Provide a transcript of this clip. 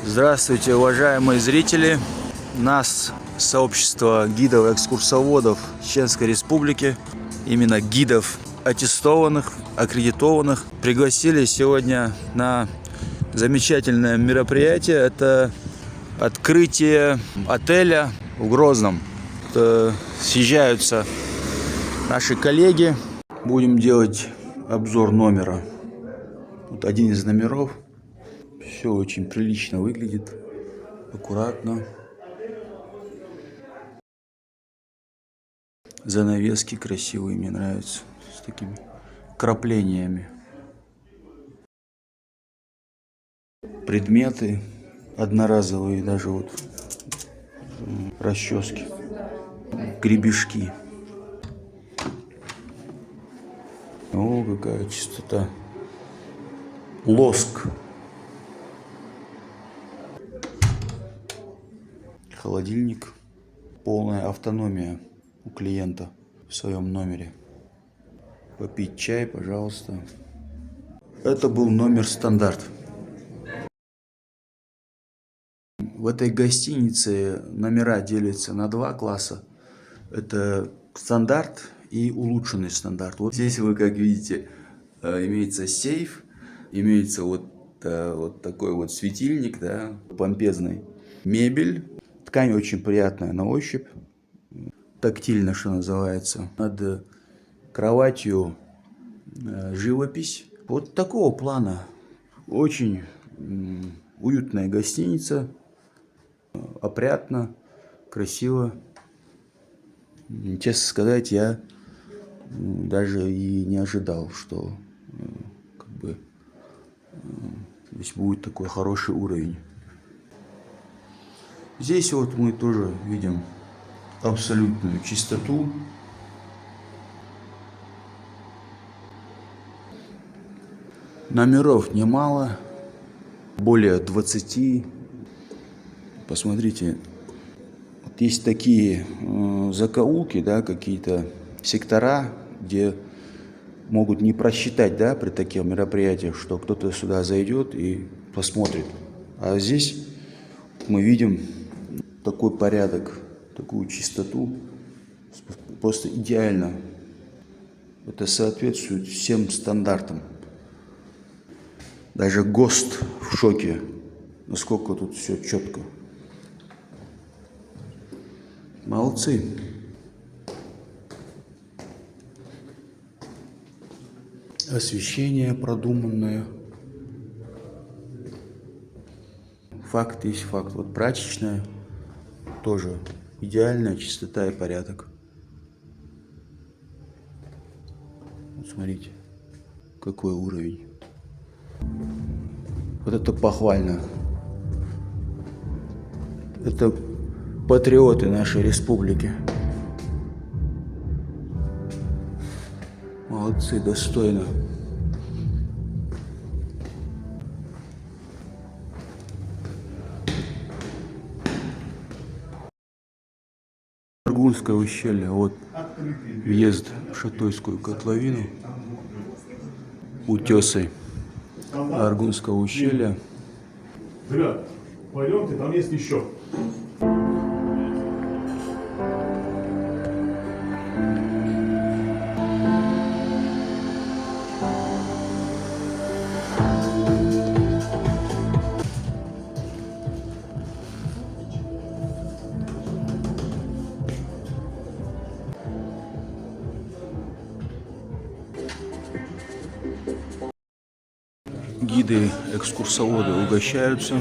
Здравствуйте, уважаемые зрители! Нас, сообщество гидов-экскурсоводов Чеченской Республики, именно гидов аттестованных, аккредитованных, пригласили сегодня на замечательное мероприятие. Это открытие отеля в Грозном. Съезжаются наши коллеги. Будем делать обзор номера. Вот один из номеров. Все очень прилично выглядит, аккуратно. Занавески красивые, мне нравятся, с такими краплениями. Предметы одноразовые, даже вот расчески, гребешки. О, какая чистота. Лоск. Холодильник. Полная автономия у клиента в своем номере. Попить чай, пожалуйста. Это был номер стандарт. В этой гостинице номера делятся на два класса. Это стандарт и улучшенный стандарт. Вот здесь вы, как видите, имеется сейф, имеется вот такой вот светильник, да, помпезный. Мебель. Ткань очень приятная на ощупь. Тактильно, что называется. Над кроватью живопись. Вот такого плана. Очень уютная гостиница. Опрятно, красиво. Честно сказать, я даже и не ожидал, что здесь будет такой хороший уровень. Здесь вот мы тоже видим абсолютную чистоту. Номеров немало, более 20. Посмотрите, вот есть такие закоулки, да, какие-то сектора, где могут не просчитать, да, при таких мероприятиях, что кто-то сюда зайдет и посмотрит. А здесь мы видим такой порядок, такую чистоту, просто идеально. Это соответствует всем стандартам. Даже ГОСТ в шоке, насколько тут все четко. Молодцы. Освещение продуманное. Факт есть факт. Вот прачечная тоже идеальная чистота и порядок. Вот смотрите, какой уровень. Вот это похвально. Это патриоты нашей республики. Молодцы, достойно. Аргунское ущелье. Вот въезд в Шатойскую котловину. Утесы Аргунского ущелья. Ребят, пойдемте, там есть еще. Гиды, экскурсоводы угощаются.